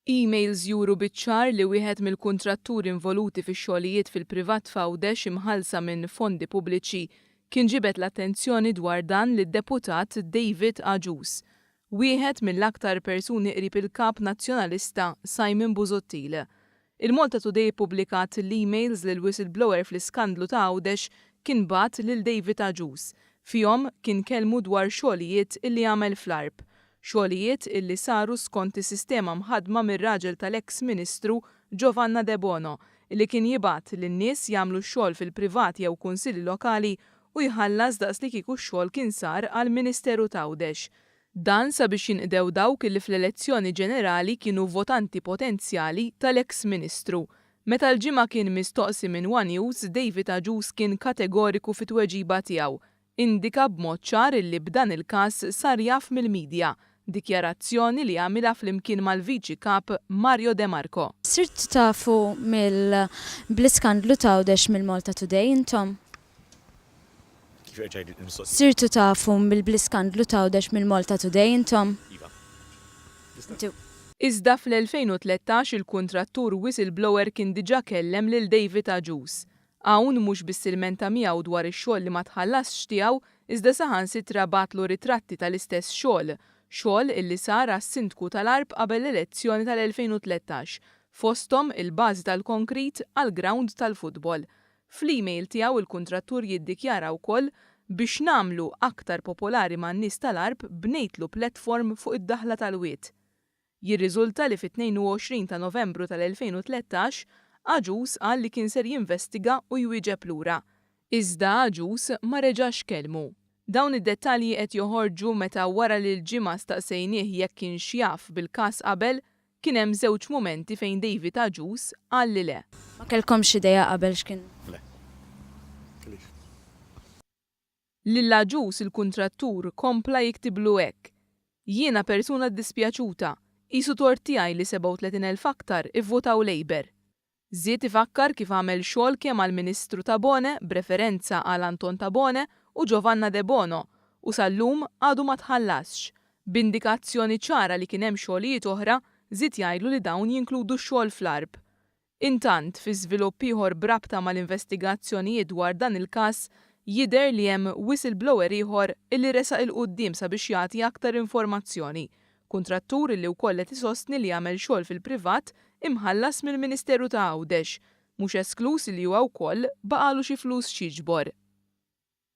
Emails juru biċ-ċar li wieħed mill-kuntratturi involuti fix-xogħlijiet fil-privat f'Għawdex imħallsa minn fondi pubbliċi kien ġibed l-attenzjoni dwar dan lid-deputat David Agius, wieħed mill-aktar persuni qrib il-kap nazzjonalista Simon Busuttil. Il-Malta Today ippubblikat l-emails lil whistleblower fl-iskandlu ta' Għawdex kien bagħat lil David Agius, fihom kien kellmu dwar xogħlijiet illi għamel fl-ARP. Xogħlijiet illi saru skont is-sistema mħaddma mir-raġel tal-eks Ministru Giovanna De Bono illi kien jibgħat lin-nies jagħmlu x-xogħol fil-privat jew kunsilli lokali u jħallas daqs li kieku x-xogħol kien sar għall-Ministeru ta' Għawdex. Dan sabiex jinqdew dawk illi fl-elezzjoni ġenerali kienu votanti potenzjali tal-eks Ministru. Meta l-ġimgħa kien mistoqsi minn One News, David Agius kien kategoriku fit-tweġiba tiegħu. Indika b'mod ċar illi b'dan il-każ sar jaf mill-midja. Dikjarazzjoni li għamilha flimkien mal-Viċi Kap Mario De Marco. Sirt tafu bl-iskandlu ta' Għawdex mill-Malta Today intom? Sirtu tafu bl-iskandlu ta' Għawdex mill-Malta Today intom? Iżda fl-2013 il-kuntrattur whistleblower kien diġà kellem lil David Agius. Hawn mhux biss ilmenta miegħu dwar ix-xogħol li ma tħallasx tiegħu, iżda saħansitra batlu ritratti tal-istess xogħol illi sar għas-Sindku tal-ARP qabel l-elezzjoni tal-2013, fosthom il-bażi tal-konkrit għall-ground tal-futbol. Fl-email tiegħu il-kuntrattur jiddikjara wkoll biex nagħmlu aktar popolari man-nies tal-ARP bnejtlu platform fuq id-daħla tal-wied. Jirriżulta li fit-22 ta' Novembru tal-2013 Agius qal li kien ser jinvestiga u jwieġeb lura. Iżda Agius ma reġax kelmu. Dawn id-dettalji qed joħorġu meta wara li l-ġimgħa staqsejnieh jekk kien xjaf bil-każ qabel, kien hemm żewġ mumenti fejn David Agius qal li le. Ma kellkomx idea qabel x'kien? Le. Lil Agius il-kuntrattur kompla jiktiblu hekk. Jiena persuna ddispjaċuta, qisu tort tiegħi li 37,000 aktar ivvotaw Labour. Żied ifakkar kif għamel xogħol kemm għall-Ministru Tabone b'referenza għal Anton Tabone u Giovanna De Bono u sal-lum għadu ma tħallasx. B'indikazzjoni ċara li kien hemm xogħlijiet oħra, żied jgħidlu li dawn jinkludu x-xogħol fl-ARP. Intant fi żvilupp ieħor brabta mal-investigazzjonijiet dwar dan il-każ jidher li hemm whistleblower ieħor illi resaq il-quddiem sabiex jagħti aktar informazzjoni. Kuntrattur illi wkoll qed isostni li jagħmel xogħol fil-privat imħallas mill-Ministeru ta' Għawdex, mhux esklus li huwa wkoll baqalu xi flus xi jiġbor.